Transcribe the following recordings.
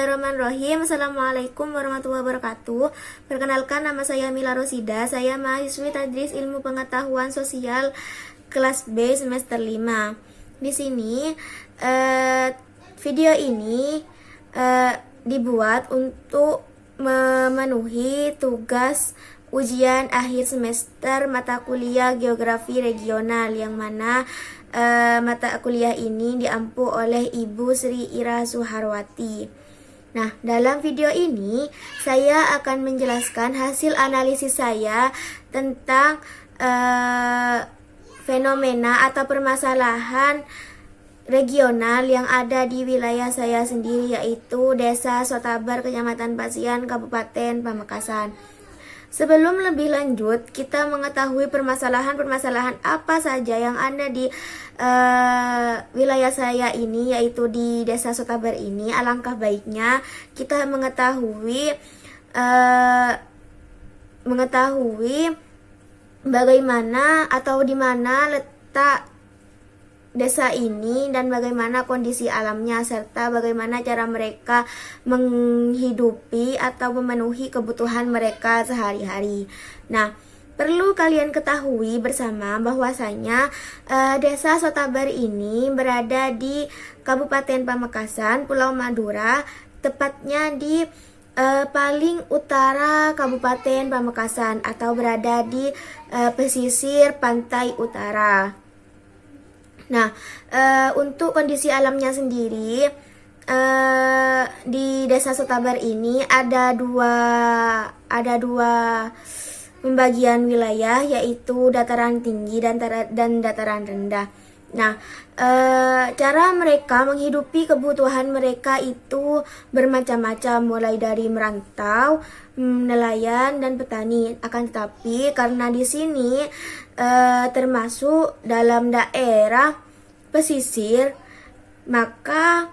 Bismillahirrahmanirrahim. Assalamualaikum warahmatullahi wabarakatuh. Perkenalkan, nama saya Mila Rosida. Saya mahasiswi Tadris Ilmu Pengetahuan Sosial kelas B semester 5. Di sini video ini dibuat untuk memenuhi tugas ujian akhir semester mata kuliah Geografi Regional, yang mana mata kuliah ini diampu oleh Ibu Sri Ira Suharwati. Nah, dalam video ini saya akan menjelaskan hasil analisis saya tentang fenomena atau permasalahan regional yang ada di wilayah saya sendiri, yaitu Desa Sotabar, Kecamatan Pasian, Kabupaten Pamekasan. Sebelum lebih lanjut, kita mengetahui permasalahan-permasalahan apa saja yang ada di wilayah saya ini, yaitu di Desa Sotabar ini. Alangkah baiknya kita mengetahui bagaimana atau di mana letak desa ini dan bagaimana kondisi alamnya, serta bagaimana cara mereka menghidupi atau memenuhi kebutuhan mereka sehari-hari. Nah, perlu kalian ketahui bersama bahwasanya Desa Sotabar ini berada di Kabupaten Pamekasan, Pulau Madura, tepatnya di paling utara Kabupaten Pamekasan atau berada di pesisir pantai utara. Nah, untuk kondisi alamnya sendiri, di Desa Sotabar ini ada dua pembagian wilayah, yaitu dataran tinggi dan dataran rendah. Nah, cara mereka menghidupi kebutuhan mereka itu bermacam-macam, mulai dari merantau, nelayan, dan petani. Akan tetapi karena di sini termasuk dalam daerah pesisir, maka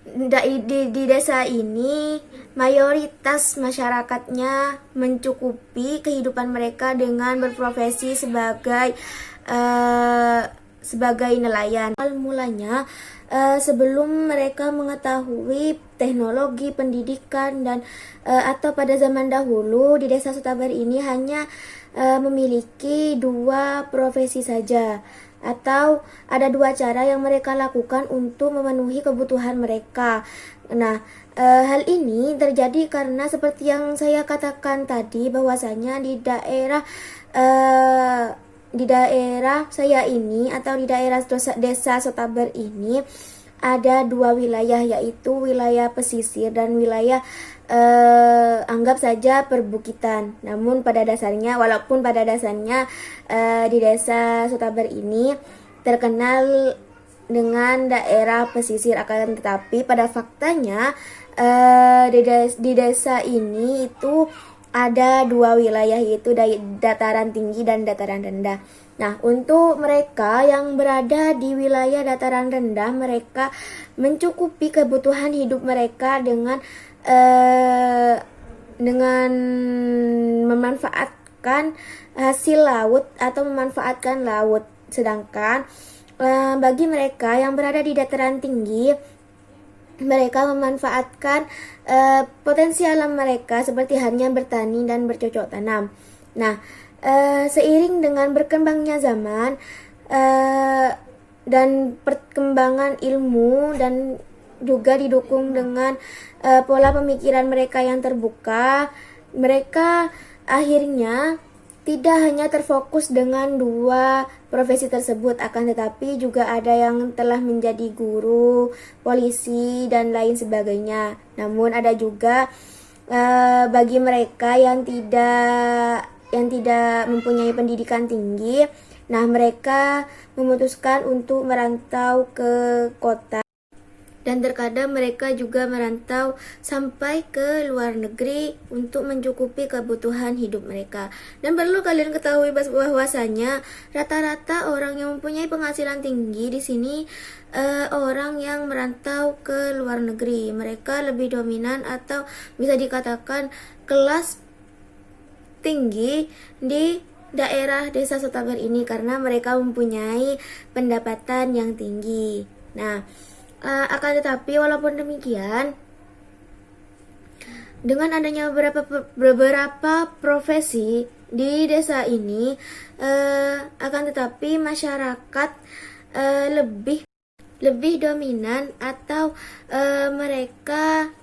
di desa ini mayoritas masyarakatnya mencukupi kehidupan mereka dengan berprofesi sebagai nelayan. Awal mulanya, sebelum mereka mengetahui teknologi pendidikan dan atau pada zaman dahulu di Desa Sotabar ini hanya memiliki dua profesi saja, atau ada dua cara yang mereka lakukan untuk memenuhi kebutuhan mereka. Nah, hal ini terjadi karena seperti yang saya katakan tadi, bahwasanya di daerah saya ini atau di daerah Desa Sotabar ini ada dua wilayah, yaitu wilayah pesisir dan wilayah anggap saja perbukitan. Namun walaupun pada dasarnya di Desa Sotabar ini terkenal dengan daerah pesisir, akan tetapi pada faktanya di desa ini itu ada dua wilayah, yaitu dataran tinggi dan dataran rendah. Nah, untuk mereka yang berada di wilayah dataran rendah, mereka mencukupi kebutuhan hidup mereka dengan memanfaatkan hasil laut atau memanfaatkan laut. Sedangkan bagi mereka yang berada di dataran tinggi, mereka memanfaatkan potensi alam mereka seperti halnya bertani dan bercocok tanam. Nah, seiring dengan berkembangnya zaman dan perkembangan ilmu, dan juga didukung dengan pola pemikiran mereka yang terbuka, mereka akhirnya tidak hanya terfokus dengan dua profesi tersebut, akan tetapi juga ada yang telah menjadi guru, polisi, dan lain sebagainya. Namun ada juga bagi mereka yang tidak mempunyai pendidikan tinggi, nah mereka memutuskan untuk merantau ke kota. Dan terkadang mereka juga merantau sampai ke luar negeri untuk mencukupi kebutuhan hidup mereka. Dan perlu kalian ketahui bahwasanya rata-rata orang yang mempunyai penghasilan tinggi di sini orang yang merantau ke luar negeri. Mereka lebih dominan atau bisa dikatakan kelas tinggi di daerah Desa Sotabar ini karena mereka mempunyai pendapatan yang tinggi. Nah, Akan tetapi walaupun demikian, dengan adanya beberapa profesi di desa ini, akan tetapi masyarakat lebih dominan atau mereka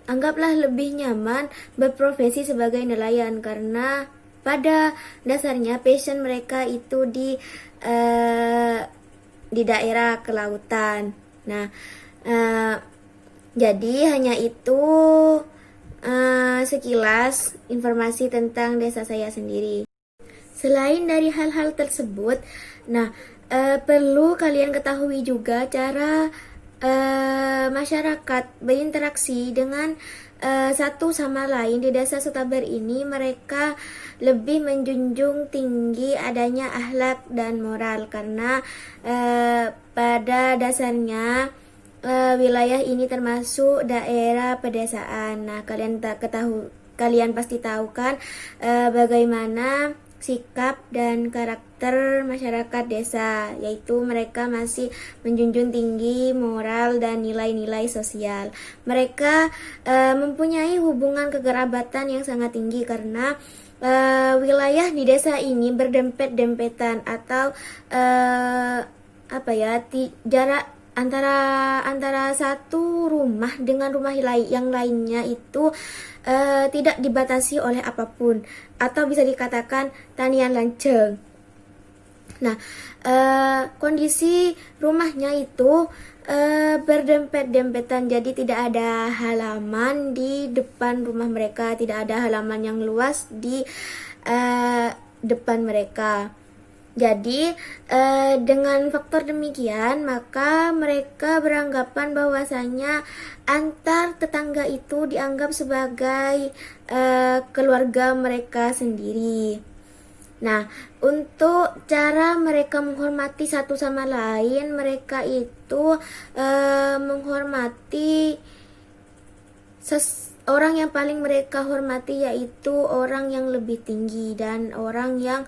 anggaplah lebih nyaman berprofesi sebagai nelayan, karena pada dasarnya passion mereka itu di daerah kelautan. Nah, jadi hanya itu sekilas informasi tentang desa saya sendiri. Selain dari hal-hal tersebut, perlu kalian ketahui juga cara masyarakat berinteraksi dengan satu sama lain di desa Sutaber ini. Mereka lebih menjunjung tinggi adanya akhlak dan moral, karena pada dasarnya wilayah ini termasuk daerah pedesaan. Nah, kalian pasti tahu kan bagaimana sikap dan karakter masyarakat desa, yaitu mereka masih menjunjung tinggi moral dan nilai-nilai sosial. Mereka mempunyai hubungan kekerabatan yang sangat tinggi, karena wilayah di desa ini berdempet-dempetan atau jarak antara satu rumah dengan rumah yang lainnya itu tidak dibatasi oleh apapun, atau bisa dikatakan tanian lanceng. Nah, kondisi rumahnya itu berdempet-dempetan, jadi tidak ada halaman di depan rumah mereka, tidak ada halaman yang luas di depan mereka. Jadi dengan faktor demikian, maka mereka beranggapan bahwasanya antar tetangga itu dianggap sebagai keluarga mereka sendiri. Nah, untuk cara mereka menghormati satu sama lain, mereka itu menghormati orang yang paling mereka hormati, yaitu orang yang lebih tinggi dan orang yang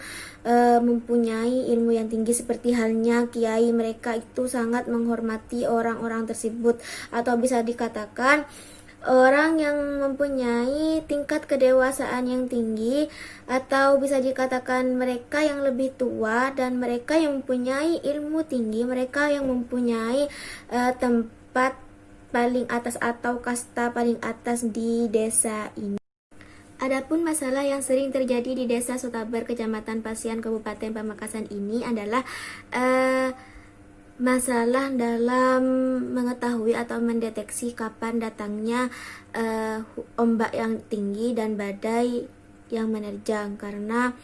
mempunyai ilmu yang tinggi, seperti halnya kiai. Mereka itu sangat menghormati orang-orang tersebut, atau bisa dikatakan orang yang mempunyai tingkat kedewasaan yang tinggi, atau bisa dikatakan mereka yang lebih tua dan mereka yang mempunyai ilmu tinggi, mereka yang mempunyai tempat paling atas atau kasta paling atas di desa ini. Adapun masalah yang sering terjadi di desa Sutaber, Kecamatan Pasian, Kabupaten Pamekasan ini adalah masalah dalam mengetahui atau mendeteksi kapan datangnya ombak yang tinggi dan badai yang menerjang, karena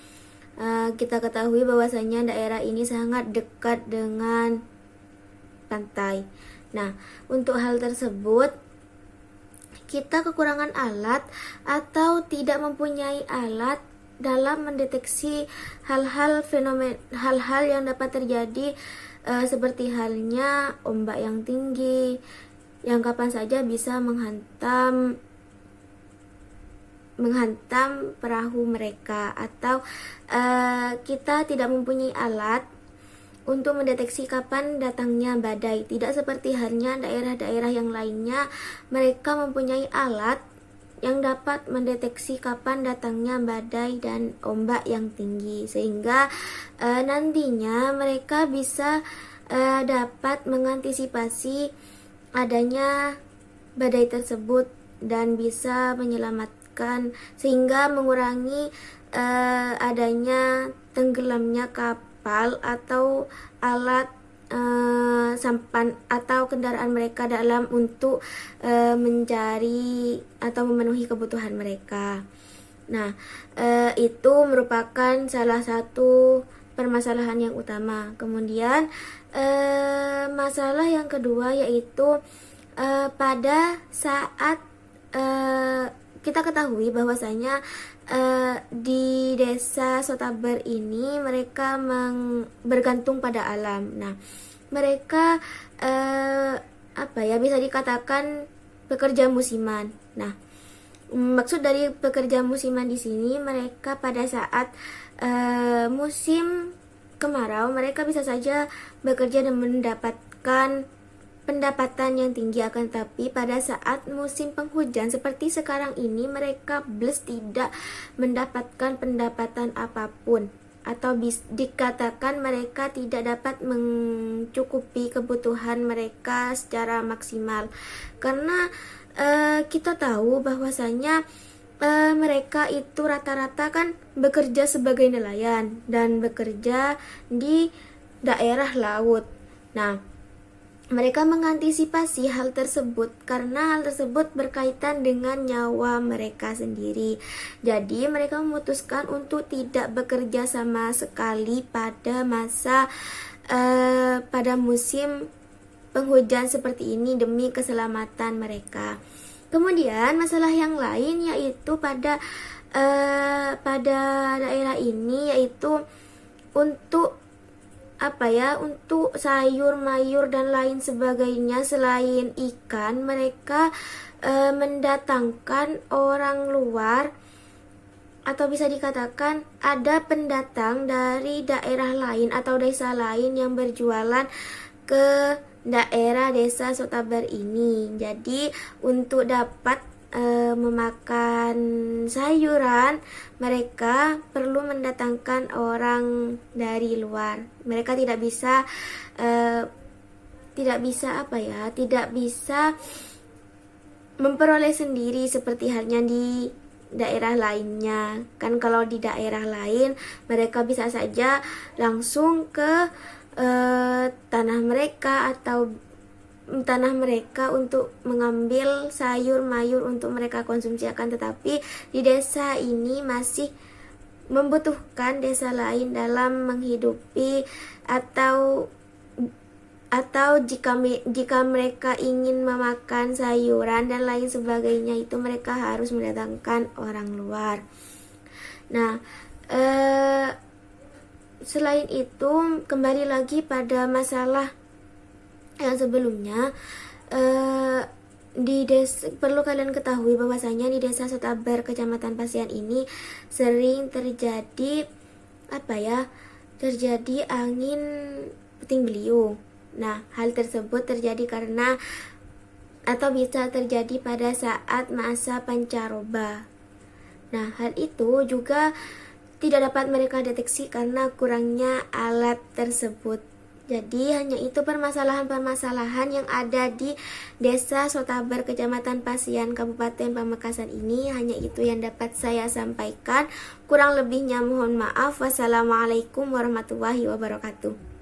kita ketahui bahwasanya daerah ini sangat dekat dengan pantai. Nah, untuk hal tersebut kita kekurangan alat atau tidak mempunyai alat dalam mendeteksi hal-hal yang dapat terjadi, seperti halnya ombak yang tinggi yang kapan saja bisa menghantam perahu mereka, atau kita tidak mempunyai alat untuk mendeteksi kapan datangnya badai. Tidak seperti halnya daerah-daerah yang lainnya, mereka mempunyai alat yang dapat mendeteksi kapan datangnya badai dan ombak yang tinggi, sehingga nantinya mereka bisa dapat mengantisipasi adanya badai tersebut dan bisa menyelamatkan, sehingga mengurangi adanya tenggelamnya kapal atau alat sampan atau kendaraan mereka dalam untuk mencari atau memenuhi kebutuhan mereka. Nah, itu merupakan salah satu permasalahan yang utama. Kemudian masalah yang kedua yaitu pada saat kita ketahui bahwasanya di desa Sutaber ini mereka bergantung pada alam. Nah, mereka bisa dikatakan pekerja musiman. Nah, maksud dari pekerja musiman di sini, mereka pada saat musim kemarau mereka bisa saja bekerja dan mendapatkan pendapatan yang tinggi, akan tapi pada saat musim penghujan seperti sekarang ini mereka tidak mendapatkan pendapatan apapun, atau dikatakan mereka tidak dapat mencukupi kebutuhan mereka secara maksimal, karena kita tahu bahwasanya mereka itu rata-rata kan bekerja sebagai nelayan dan bekerja di daerah laut. Nah, mereka mengantisipasi hal tersebut karena hal tersebut berkaitan dengan nyawa mereka sendiri. Jadi mereka memutuskan untuk tidak bekerja sama sekali pada pada musim penghujan seperti ini demi keselamatan mereka. Kemudian masalah yang lain yaitu pada daerah ini, yaitu untuk untuk sayur, mayur dan lain sebagainya selain ikan, mereka mendatangkan orang luar, atau bisa dikatakan ada pendatang dari daerah lain atau desa lain yang berjualan ke daerah desa Sotabar ini. Jadi untuk dapat memakan sayuran, mereka perlu mendatangkan orang dari luar. Mereka tidak bisa memperoleh sendiri seperti halnya di daerah lainnya. Kan kalau di daerah lain mereka bisa saja langsung ke tanah mereka untuk mengambil sayur mayur untuk mereka konsumsi, akan tetapi di desa ini masih membutuhkan desa lain dalam menghidupi, atau jika mereka ingin memakan sayuran dan lain sebagainya, itu mereka harus mendatangkan orang luar. Nah, selain itu, kembali lagi pada masalah yang sebelumnya, perlu kalian ketahui bahwasanya di desa Sotabar, Kecamatan Pasian ini sering terjadi angin puting beliung. Nah, hal tersebut terjadi karena atau bisa terjadi pada saat masa pancaroba. Nah, hal itu juga tidak dapat mereka deteksi karena kurangnya alat tersebut. Jadi hanya itu permasalahan-permasalahan yang ada di desa Sotabar, Kecamatan Pasian, Kabupaten Pamekasan ini. Hanya itu yang dapat saya sampaikan. Kurang lebihnya mohon maaf. Wassalamualaikum warahmatullahi wabarakatuh.